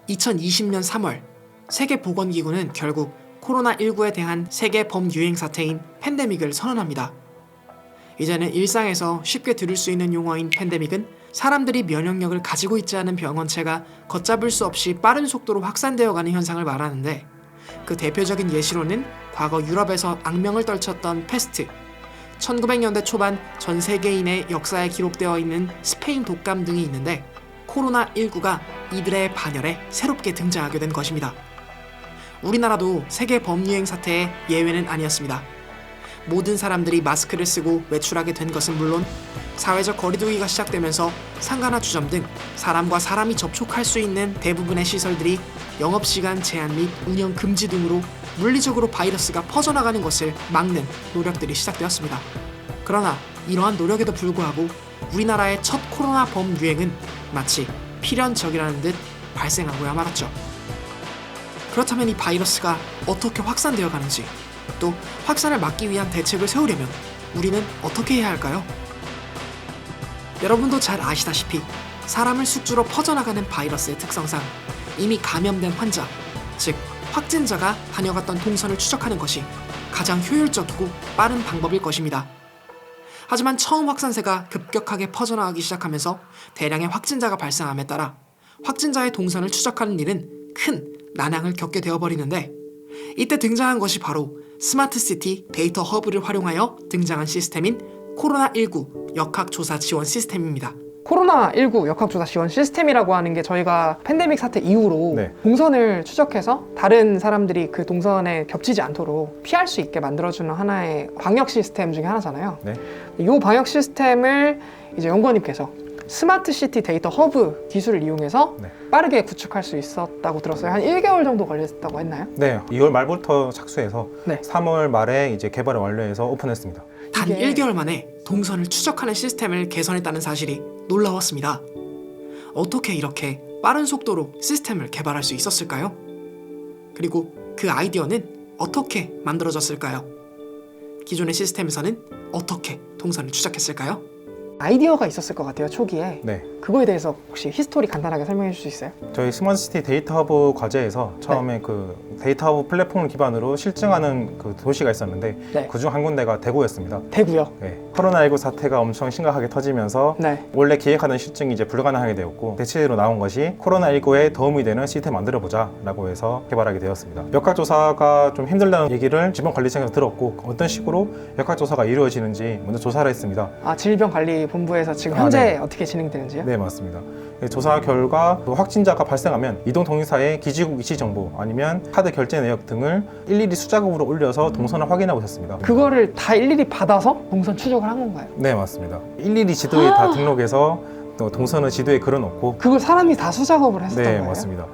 2020년 3월 세계보건기구는 결국 코로나19에 대한 세계 범유행 사태인 팬데믹을 선언합니다. 이제는 일상에서 쉽게 들을 수 있는 용어인 팬데믹은 사람들이 면역력을 가지고 있지 않은 병원체가 걷잡을 수 없이 빠른 속도로 확산되어가는 현상을 말하는데, 그 대표적인 예시로는 과거 유럽에서 악명을 떨쳤던 패스트, 1900년대 초반 전 세계인의 역사에 기록되어 있는 스페인 독감 등이 있는데, 코로나19가 이들의 반열에 새롭게 등장하게 된 것입니다. 우리나라도 세계 범유행 사태의 예외는 아니었습니다. 모든 사람들이 마스크를 쓰고 외출하게 된 것은 물론, 사회적 거리두기가 시작되면서 상가나 주점 등 사람과 사람이 접촉할 수 있는 대부분의 시설들이 영업시간 제한 및 운영 금지 등으로 물리적으로 바이러스가 퍼져나가는 것을 막는 노력들이 시작되었습니다. 그러나 이러한 노력에도 불구하고 우리나라의 첫 코로나 범유행은 마치 필연적이라는 듯 발생하고야 말았죠. 그렇다면 이 바이러스가 어떻게 확산되어 가는지, 또 확산을 막기 위한 대책을 세우려면 우리는 어떻게 해야 할까요? 여러분도 잘 아시다시피 사람을 숙주로 퍼져나가는 바이러스의 특성상 이미 감염된 환자, 즉 확진자가 다녀갔던 동선을 추적하는 것이 가장 효율적이고 빠른 방법일 것입니다. 하지만 처음 확산세가 급격하게 퍼져나가기 시작하면서 대량의 확진자가 발생함에 따라 확진자의 동선을 추적하는 일은 큰 난항을 겪게 되어버리는데, 이때 등장한 것이 바로 스마트시티 데이터 허브를 활용하여 등장한 시스템인 코로나19 역학조사 지원 시스템입니다. 코로나19 역학조사 지원 시스템이라고 하는 게 저희가 팬데믹 사태 이후로 동선을 추적해서 다른 사람들이 그 동선에 겹치지 않도록 피할 수 있게 만들어주는 하나의 방역 시스템 중에 하나잖아요. 이 방역 시스템을 이제 연구원님께서 스마트시티 데이터 허브 기술을 이용해서 빠르게 구축할 수 있었다고 들었어요. 한 1개월 정도 걸렸다고 했나요? 네, 2월 말부터 착수해서 3월 말에 이제 개발을 완료해서 오픈했습니다. 단 1개월 만에 동선을 추적하는 시스템을 개선했다는 사실이 놀라웠습니다. 어떻게 이렇게 빠른 속도로 시스템을 개발할 수 있었을까요? 그리고 그 아이디어는 어떻게 만들어졌을까요? 기존의 시스템에서는 어떻게 동선을 추적했을까요? 아이디어가 있었을 것 같아요, 초기에. 네. 그거에 대해서 혹시 히스토리 간단하게 설명해 줄 수 있어요? 저희 스마트시티 데이터 허브 과제에서 처음에 그 데이터 허브 플랫폼을 기반으로 실증하는 그 도시가 있었는데 그중 한 군데가 대구였습니다. 대구요? 네. 코로나19 사태가 엄청 심각하게 터지면서 원래 기획하던 실증이 이제 불가능하게 되었고, 대체로 나온 것이 코로나19에 도움이 되는 시스템 만들어보자 라고 해서 개발하게 되었습니다. 역학조사가 좀 힘들다는 얘기를 질병관리청에서 들었고, 어떤 식으로 역학조사가 이루어지는지 먼저 조사를 했습니다. 아, 질병관리본부에서 지금 현재 어떻게 진행되는지요? 네, 맞습니다. 조사 결과 확진자가 발생하면 이동통행사의 기지국 위치 정보 아니면 카드 결제 내역 등을 일일이 수작업으로 올려서 동선을 확인하고 있었습니다. 그거를 다 일일이 받아서 동선 추적을 한 건가요? 네, 맞습니다. 일일이 지도에 다 등록해서 또 동선을 지도에 그려놓고. 그걸 사람이 다 수작업을 했었던 거예요? 네, 맞습니다.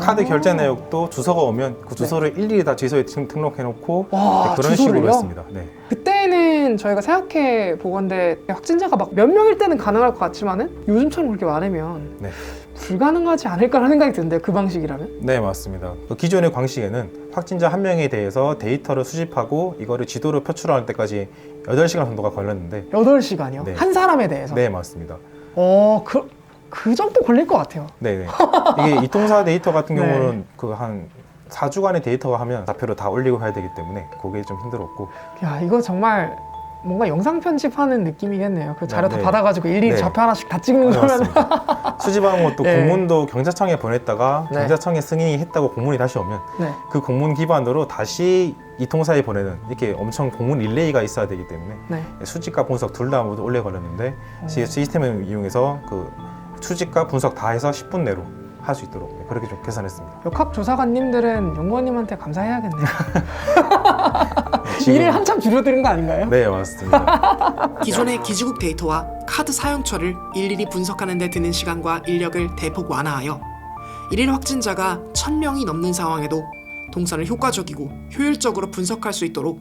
카드 결제 내역도 주소가 오면 그 주소를 일일이 다 주소에 등록해놓고 그런 식으로 했습니다. 그때는 저희가 생각해 보건데 확진자가 막 몇 명일 때는 가능할 것 같지만은 요즘처럼 그렇게 많으면 불가능하지 않을까라는 생각이 드는데, 그 방식이라면? 네, 맞습니다. 기존의 방식에는 확진자 한 명에 대해서 데이터를 수집하고 이거를 지도로 표출할 때까지 8시간 정도가 걸렸는데. 8시간이요? 네. 한 사람에 대해서? 네, 맞습니다. 그 정도 걸릴 것 같아요. 네네. 이게 이통사 데이터 같은 경우는 그 한 4주간의 데이터가 하면 좌표를 다 올리고 해야 되기 때문에 그게 좀 힘들었고. 야, 이거 정말 뭔가 영상 편집하는 느낌이겠네요. 그 자료 다 받아가지고 일일이 좌표 하나씩 다 찍는 거면. 수집한 것도 공문도 경찰청에 보냈다가 경찰청에 승인이 했다고 공문이 다시 오면 그 공문 기반으로 다시 이통사에 보내는, 이렇게 엄청 공문 릴레이가 있어야 되기 때문에 수집과 분석 둘 다 모두 오래 걸렸는데 시스템을 이용해서 그 수집과 분석 다 해서 10분 내로 할 수 있도록 그렇게 좀 계산했습니다. 역학조사관님들은 연구원님한테 감사해야겠네요. 일을 한참 줄여드는 거 아닌가요? 네, 맞습니다. 기존의 기지국 데이터와 카드 사용처를 일일이 분석하는 데 드는 시간과 인력을 대폭 완화하여 일일 확진자가 1000명이 넘는 상황에도 동선을 효과적이고 효율적으로 분석할 수 있도록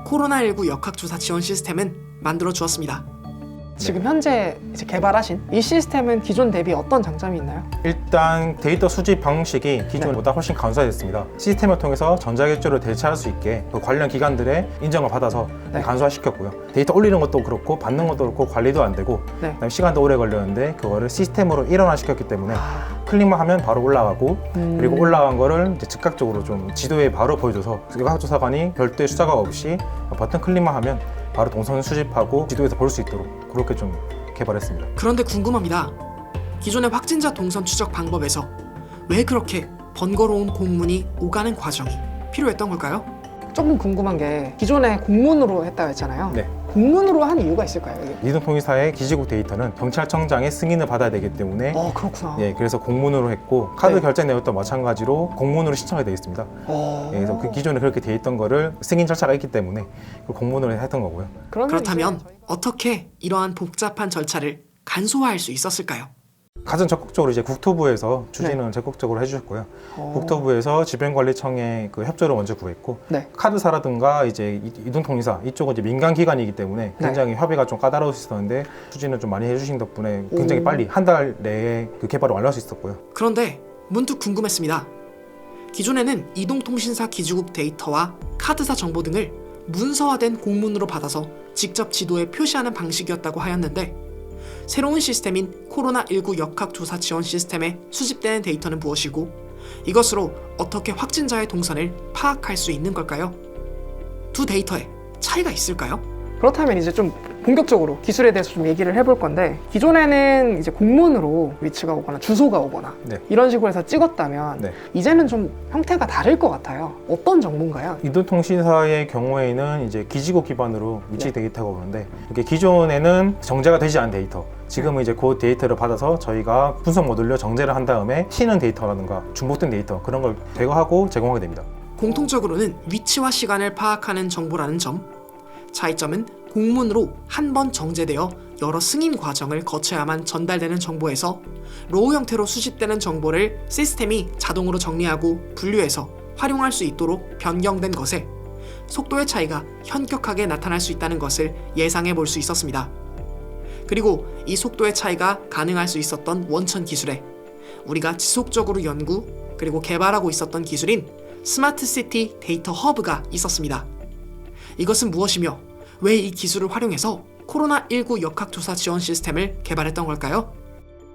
코로나19 역학조사 지원 시스템은 만들어 주었습니다. 지금 현재 이제 개발하신 이 시스템은 기존 대비 어떤 장점이 있나요? 일단 데이터 수집 방식이 기존보다 훨씬 간소화됐습니다. 시스템을 통해서 전자결제로 대체할 수 있게 그 관련 기관들의 인정을 받아서 간소화시켰고요. 데이터 올리는 것도 그렇고 받는 것도 그렇고 관리도 안 되고 그다음에 시간도 오래 걸렸는데 그거를 시스템으로 일원화시켰기 때문에 클릭만 하면 바로 올라가고 그리고 올라간 거를 이제 즉각적으로 좀 지도에 바로 보여줘서 역학조사관이 별도의 수작업 없이 버튼 클릭만 하면 바로 동선 수집하고 지도에서 볼 수 있도록 그렇게 좀 개발했습니다. 그런데 궁금합니다. 기존의 확진자 동선 추적 방법에서 왜 그렇게 번거로운 공문이 오가는 과정이 필요했던 걸까요? 조금 궁금한 게 기존에 공문으로 했다고 했잖아요. 네. 공문으로 한 이유가 있을까요? 이게? 이동통신사의 기지국 데이터는 경찰청장의 승인을 받아야 되기 때문에 그렇구나. 예, 그래서 공문으로 했고 카드 네. 결제 내역도 마찬가지로 공문으로 신청이 되어 있습니다. 예, 그래서 그 기존에 그렇게 되어 있던 거를 승인 절차가 있기 때문에 그 공문으로 했던 거고요. 그렇다면 이제 어떻게 이러한 복잡한 절차를 간소화할 수 있었을까요? 가장 적극적으로 이제 국토부에서 추진을 적극적으로 해주셨고요. 국토부에서 질병관리청에 그 협조를 먼저 구했고 네. 카드사라든가 이제 이동통신사 이쪽은 이제 민간 기관이기 때문에 굉장히 협의가 좀 까다로울 수 있었는데 추진을 좀 많이 해주신 덕분에 굉장히 빨리 한 달 내에 그 개발을 완료할 수 있었고요. 그런데 문득 궁금했습니다. 기존에는 이동통신사 기지국 데이터와 카드사 정보 등을 문서화된 공문으로 받아서 직접 지도에 표시하는 방식이었다고 하였는데 새로운 시스템인 코로나19 역학조사 지원 시스템에 수집되는 데이터는 무엇이고 이것으로 어떻게 확진자의 동선을 파악할 수 있는 걸까요? 두 데이터에 차이가 있을까요? 그렇다면 이제 좀 본격적으로 기술에 대해서 좀 얘기를 해볼 건데 기존에는 이제 공문으로 위치가 오거나 주소가 오거나 네. 이런 식으로 해서 찍었다면 네. 이제는 좀 형태가 다를 것 같아요. 어떤 정보인가요? 이동통신사의 경우에는 이제 기지국 기반으로 위치 데이터가 오는데 이게 기존에는 정제가 되지 않은 데이터 지금은 이제 그 데이터를 받아서 저희가 분석 모듈로 정제를 한 다음에 튀는 데이터라든가 중복된 데이터 그런 걸 제거하고 제공하게 됩니다. 공통적으로는 위치와 시간을 파악하는 정보라는 점, 차이점은 공문으로 한 번 정제되어 여러 승인 과정을 거쳐야만 전달되는 정보에서 로우 형태로 수집되는 정보를 시스템이 자동으로 정리하고 분류해서 활용할 수 있도록 변경된 것에 속도의 차이가 현격하게 나타날 수 있다는 것을 예상해 볼 수 있었습니다. 그리고 이 속도의 차이가 가능할 수 있었던 원천 기술에 우리가 지속적으로 연구 그리고 개발하고 있었던 기술인 스마트시티 데이터 허브가 있었습니다. 이것은 무엇이며 왜 이 기술을 활용해서 코로나19 역학조사 지원 시스템을 개발했던 걸까요?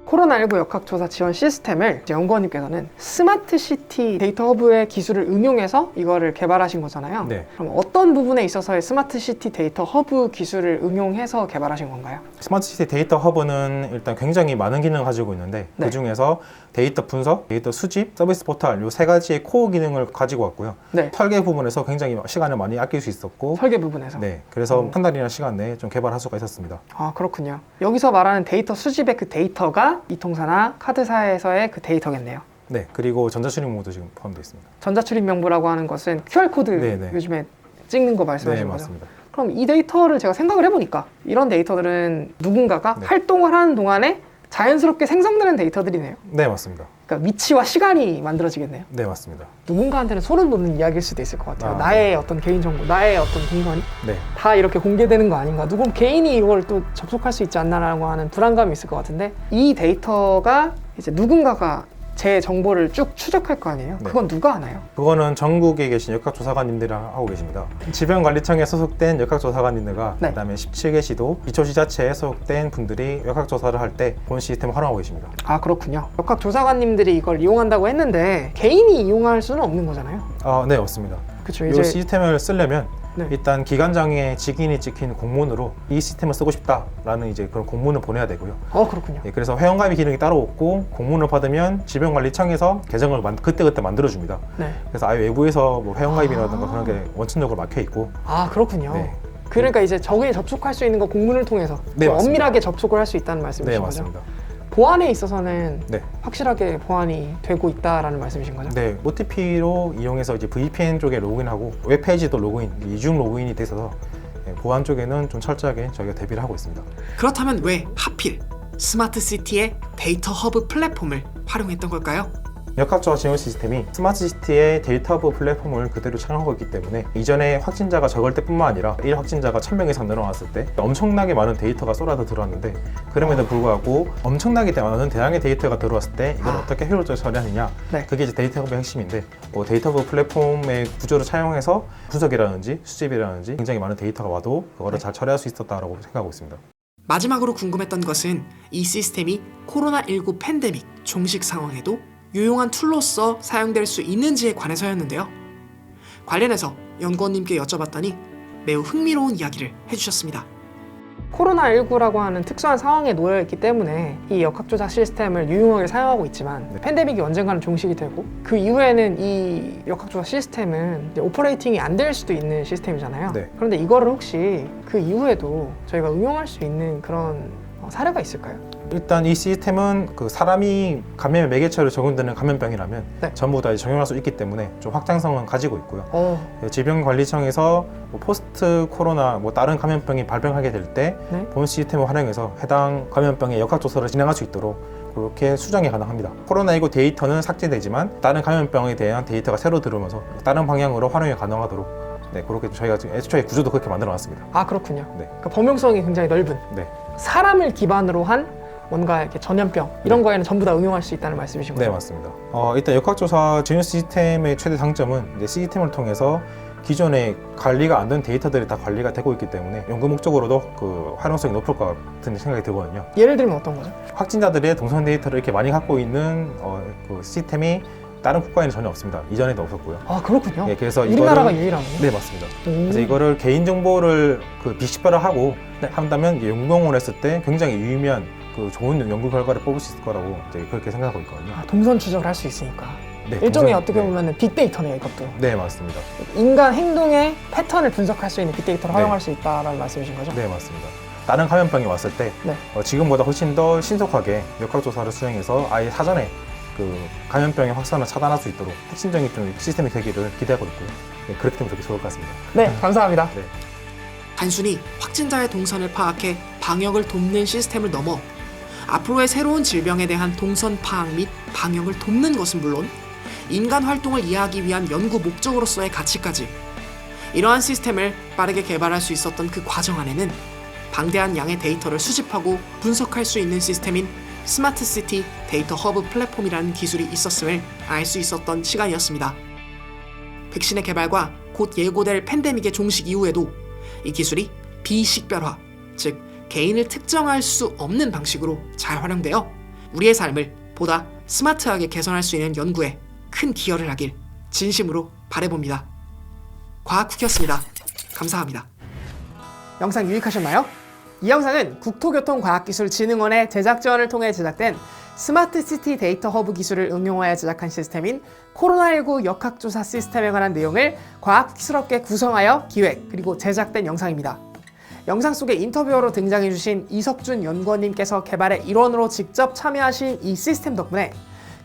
코로나19 역학조사 지원 시스템을 연구원님께서는 스마트시티 데이터 허브의 기술을 응용해서 이거를 개발하신 거잖아요. 네. 그럼 어떤 부분에 있어서의 스마트시티 데이터 허브 기술을 응용해서 개발하신 건가요? 스마트시티 데이터 허브는 일단 굉장히 많은 기능을 가지고 있는데 네. 그 중에서 데이터 분석, 데이터 수집, 서비스 포탈 이 세 가지의 코어 기능을 가지고 왔고요. 네. 설계 부분에서 굉장히 시간을 많이 아낄 수 있었고 설계 부분에서. 네, 그래서 한 달이나 시간 내에 좀 개발할 수가 있었습니다. 아, 그렇군요. 여기서 말하는 데이터 수집의 그 데이터가 이통사나 카드사에서의 그 데이터겠네요. 네, 그리고 전자출입 모드 지금 포함되어 있습니다. 전자출입 명부라고 하는 것은 QR코드 네네. 요즘에 찍는 거 네, 말씀하신 거죠? 맞습니다. 그럼 이 데이터를 제가 생각을 해보니까 이런 데이터들은 누군가가 네. 활동을 하는 동안에 자연스럽게 생성되는 데이터들이네요. 네, 맞습니다. 그러니까 위치와 시간이 만들어지겠네요. 네, 맞습니다. 누군가한테는 소름 돋는 이야기일 수도 있을 것 같아요. 아, 나의 어떤 개인정보, 나의 어떤 동선이 네, 다 이렇게 공개되는 거 아닌가. 누군 개인이 이걸 또 접속할 수 있지 않나라고 하는 불안감이 있을 것 같은데 이 데이터가 이제 누군가가 제 정보를 쭉 추적할 거 아니에요? 네. 그건 누가 하나요? 그거는 전국에 계신 역학조사관님들이 하고 계십니다. 질병관리청에 소속된 역학조사관님들과 네. 그다음에 17개 시도, 기초지자체에 소속된 분들이 역학조사를 할 때 본 시스템을 활용하고 계십니다. 아, 그렇군요. 역학조사관님들이 이걸 이용한다고 했는데 개인이 이용할 수는 없는 거잖아요. 네, 없습니다. 그렇죠. 이 이제 시스템을 쓰려면 네. 일단 기관장의 직인이 찍힌 공문으로 이 시스템을 쓰고 싶다라는 이제 그런 공문을 보내야 되고요. 그렇군요. 예, 그래서 회원가입 기능이 따로 없고 공문을 받으면 질병관리청에서 계정을 그때그때 만들어줍니다. 네. 그래서 아예 외부에서 뭐 회원가입이라든가 그런 게 원천적으로 막혀 있고. 아, 그렇군요. 네. 그러니까 이제 저게 접속할 수 있는 거 공문을 통해서 네, 좀 맞습니다. 엄밀하게 접속을 할 수 있다는 말씀이신 네, 거죠? 맞습니다. 보안에 있어서는 네. 확실하게 보안이 되고 있다라는 말씀이신 거죠? 네, OTP로 이용해서 이제 VPN 쪽에 로그인하고 웹페이지도 로그인, 이중 로그인이 돼 있어서 보안 쪽에는 좀 철저하게 저희가 대비를 하고 있습니다. 그렇다면 왜 하필 스마트시티의 데이터 허브 플랫폼을 활용했던 걸까요? 역학조사 지원 시스템이 스마트시티의 데이터 허브 플랫폼을 그대로 착용하고 있기 때문에 이전에 확진자가 적을 때뿐만 아니라 1확진자가 1000명 이상 늘어났을 때 엄청나게 많은 데이터가 쏟아져 들어왔는데 그럼에도 불구하고 엄청나게 많은 대량의 데이터가 들어왔을 때 이걸 어떻게 효율적으로 처리하느냐 네. 그게 이제 데이터 허브의 핵심인데 데이터 허브 플랫폼의 구조를 차용해서 분석이라든지 수집이라든지 굉장히 많은 데이터가 와도 그거를 잘 처리할 수 있었다고 생각하고 있습니다. 마지막으로 궁금했던 것은 이 시스템이 코로나19 팬데믹 종식 상황에도 유용한 툴로서 사용될 수 있는지에 관해서였는데요. 관련해서 연구원님께 여쭤봤더니 매우 흥미로운 이야기를 해주셨습니다. 코로나19라고 하는 특수한 상황에 놓여 있기 때문에 이 역학조사 시스템을 유용하게 사용하고 있지만 팬데믹이 언젠가는 종식이 되고 그 이후에는 이 역학조사 시스템은 이제 오퍼레이팅이 안 될 수도 있는 시스템이잖아요. 네. 그런데 이거를 혹시 그 이후에도 저희가 응용할 수 있는 그런 사례가 있을까요? 일단 이 시스템은 그 사람이 감염의 매개체로 적용되는 감염병이라면 네. 전부 다 적용할 수 있기 때문에 좀 확장성은 가지고 있고요. 질병관리청에서 뭐 포스트 코로나 뭐 다른 감염병이 발병하게 될 때 본 시스템을 활용해서 해당 감염병의 역학조사를 진행할 수 있도록 그렇게 수정이 가능합니다. 코로나19 데이터는 삭제되지만 다른 감염병에 대한 데이터가 새로 들어오면서 다른 방향으로 활용이 가능하도록 그렇게 저희가 지금 애초에 구조도 그렇게 만들어놨습니다. 아, 그렇군요. 네. 그러니까 범용성이 굉장히 넓은 사람을 기반으로 한 뭔가 이렇게 전염병 이런 거에는 전부 다 응용할 수 있다는 말씀이신 거죠? 네, 맞습니다. 일단 역학조사 전용 시스템의 최대 장점은 이제 시스템을 통해서 기존에 관리가 안 된 데이터들이 다 관리가 되고 있기 때문에 연구 목적으로도 그 활용성이 높을 것 같은 생각이 들거든요. 예를 들면 어떤 거죠? 확진자들의 동선 데이터를 이렇게 많이 갖고 있는 그 시스템이 다른 국가에는 전혀 없습니다. 이전에도 없었고요. 아, 그렇군요. 네, 그래서 우리나라가 유일하군요. 네, 맞습니다. 그래서 이거를 개인 정보를 그 비식별화하고 한다면 연구용으로 했을 때 굉장히 유의미한 그 좋은 연구 결과를 뽑을 수 있을 거라고 이제 그렇게 생각하고 있거든요. 아, 동선 추적을 할 수 있으니까. 네, 일종의 어떻게 보면 빅데이터네요, 이것도. 네, 맞습니다. 인간 행동의 패턴을 분석할 수 있는 빅데이터를 활용할 수 있다는 말씀이신 거죠? 네, 맞습니다. 다른 감염병이 왔을 때 지금보다 훨씬 더 신속하게 역학조사를 수행해서 아예 사전에 그 감염병의 확산을 차단할 수 있도록 핵심적인 좀 시스템이 되기를 기대하고 있고요. 네, 그렇게 되면 되게 좋을 것 같습니다. 네, 감사합니다. 네. 단순히 확진자의 동선을 파악해 방역을 돕는 시스템을 넘어 앞으로의 새로운 질병에 대한 동선 파악 및 방역을 돕는 것은 물론 인간 활동을 이해하기 위한 연구 목적으로서의 가치까지 이러한 시스템을 빠르게 개발할 수 있었던 그 과정 안에는 방대한 양의 데이터를 수집하고 분석할 수 있는 시스템인 스마트시티 데이터 허브 플랫폼이라는 기술이 있었음을 알 수 있었던 시간이었습니다. 백신의 개발과 곧 예고될 팬데믹의 종식 이후에도 이 기술이 비식별화, 즉 개인을 특정할 수 없는 방식으로 잘 활용되어 우리의 삶을 보다 스마트하게 개선할 수 있는 연구에 큰 기여를 하길 진심으로 바라봅니다. 과학쿠키였습니다. 감사합니다. 영상 유익하셨나요? 이 영상은 국토교통과학기술진흥원의 제작 지원을 통해 제작된 스마트시티 데이터 허브 기술을 응용하여 제작한 시스템인 코로나19 역학조사 시스템에 관한 내용을 과학스럽게 구성하여 기획 그리고 제작된 영상입니다. 영상 속에 인터뷰어로 등장해주신 이석준 연구원님께서 개발의 일원으로 직접 참여하신 이 시스템 덕분에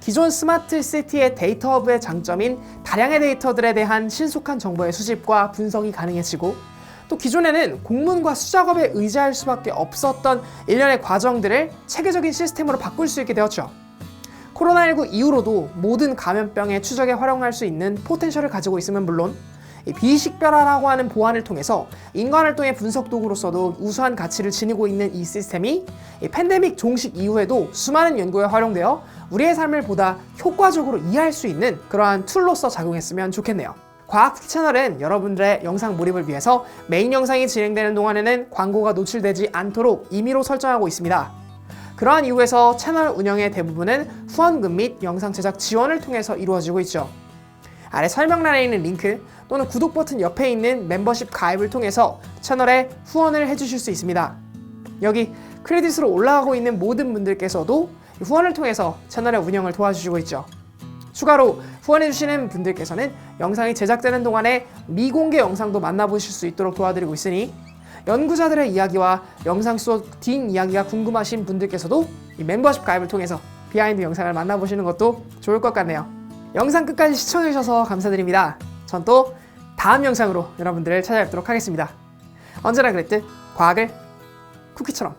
기존 스마트시티의 데이터 허브의 장점인 다량의 데이터들에 대한 신속한 정보의 수집과 분석이 가능해지고 또 기존에는 공문과 수작업에 의지할 수밖에 없었던 일련의 과정들을 체계적인 시스템으로 바꿀 수 있게 되었죠. 코로나19 이후로도 모든 감염병의 추적에 활용할 수 있는 포텐셜을 가지고 있으면 물론 이 비식별화라고 하는 보안을 통해서 인간 활동의 분석 도구로서도 우수한 가치를 지니고 있는 이 시스템이 이 팬데믹 종식 이후에도 수많은 연구에 활용되어 우리의 삶을 보다 효과적으로 이해할 수 있는 그러한 툴로서 작용했으면 좋겠네요. 과학쿠키 채널은 여러분들의 영상 몰입을 위해서 메인 영상이 진행되는 동안에는 광고가 노출되지 않도록 임의로 설정하고 있습니다. 그러한 이유에서 채널 운영의 대부분은 후원금 및 영상 제작 지원을 통해서 이루어지고 있죠. 아래 설명란에 있는 링크 또는 구독 버튼 옆에 있는 멤버십 가입을 통해서 채널에 후원을 해주실 수 있습니다. 여기 크레딧으로 올라가고 있는 모든 분들께서도 후원을 통해서 채널의 운영을 도와주시고 있죠. 추가로 후원해주시는 분들께서는 영상이 제작되는 동안에 미공개 영상도 만나보실 수 있도록 도와드리고 있으니 연구자들의 이야기와 영상 속 뒷이야기가 궁금하신 분들께서도 이 멤버십 가입을 통해서 비하인드 영상을 만나보시는 것도 좋을 것 같네요. 영상 끝까지 시청해주셔서 감사드립니다. 전 또 다음 영상으로 여러분들을 찾아뵙도록 하겠습니다. 언제나 그랬듯 과학을 쿠키처럼